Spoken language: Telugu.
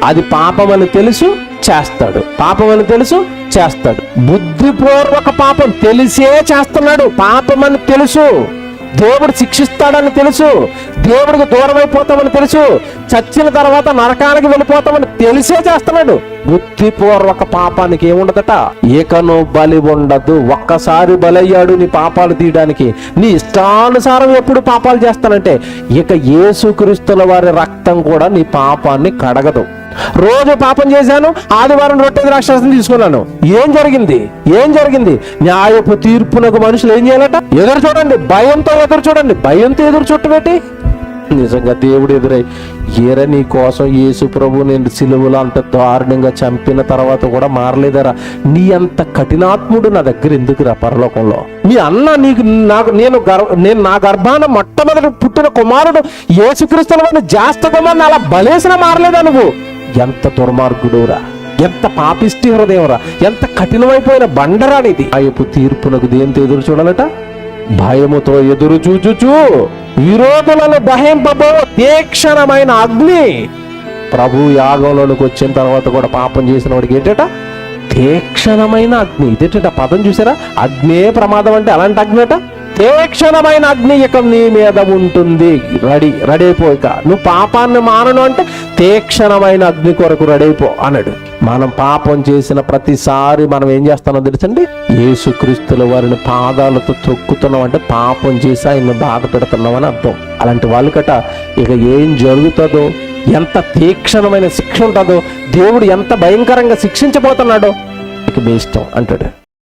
అది పాపమని తెలుసు చేస్తాడు, పాపమని తెలుసు చేస్తాడు. బుద్ధిపూర్వక పాపం తెలిసే చేస్తున్నాడు. పాపమని తెలుసు, దేవుడు శిక్షిస్తాడని తెలుసు, దేవుడికి దూరం అయిపోతామని తెలుసు, చచ్చిన తర్వాత నరకానికి వెళ్ళిపోతామని తెలిసే చేస్తున్నాడు. బుద్ధిపూర్వక పాపానికి ఏముండదట, ఇకను బలి ఉండదు. ఒక్కసారి బలయ్యాడు నీ పాపాలు తీయడానికి. నీ ఇష్టానుసారం ఎప్పుడు పాపాలు చేస్తానంటే ఇక యేసుక్రీస్తుల వారి రక్తం కూడా నీ పాపాన్ని కడగదు. రోజు పాపం చేశాను, ఆదివారం రొట్టె ద్రాక్షరసం తీసుకున్నాను, ఏం జరిగింది? న్యాయపు తీర్పునకు మనుషులు ఏం చేయాలట? ఎదురు చూడండి, భయంతో ఎదురు చూడండి. భయంతో ఎదురు చూడటమేంటి? నిజంగా దేవుడు ఎదురై ఏరా నీ కోసం యేసు ప్రభు నేను సిలువలో అంత దారుణంగా చంపిన తర్వాత కూడా మారలేదరా, నీ అంత కఠినాత్ముడు నా దగ్గర ఎందుకురా పరలోకంలో? మీ అన్న నేను నా గర్భాన మొట్టమొదటి పుట్టిన కుమారుడు యేసుక్రీస్తుల వారిని జాస్తకుమారుని అలా బలేసిన మారలేదా నువ్వు? ఎంత దుర్మార్గుడురా, ఎంత పాపిష్టి హృదయంరా, ఎంత కఠినమైపోయిన బండరానిది. ఆయపు తీర్పునకు దేంతో ఎదురు చూడాలట? భయముతో ఎదురు చూచుచు విరోధులను దహింపబో తీక్షణమైన అగ్ని. ప్రభు యాగంలోనికి వచ్చిన తర్వాత కూడా పాపం చేసిన వాడికి ఏంటట? తీక్షణమైన అగ్ని. ఇదేంట పదం చూసారా? అగ్నే ప్రమాదం అంటే అలాంటి అగ్ని అట. తీక్షణమైన అగ్ని ఇక నీ మీద ఉంటుంది. రెడీ అయిపో. ఇక నువ్వు పాపాన్ని మానను అంటే తీక్షణమైన అగ్ని కొరకు రెడీ అయిపో అన్నాడు. మనం పాపం చేసిన ప్రతిసారి మనం ఏం చేస్తానో తెలుసండి, యేసుక్రీస్తుల వారిని పాదాలతో తొక్కుతున్నాం అంటే పాపం చేసి ఆయన బాధ పెడుతున్నాం అని అర్థం. అలాంటి వాళ్ళకట ఇక ఏం జరుగుతుందో, ఎంత తీక్షణమైన శిక్ష ఉంటుందో, దేవుడు ఎంత భయంకరంగా శిక్షించబోతున్నాడో ఇక మీ ఇష్టం అంటాడు.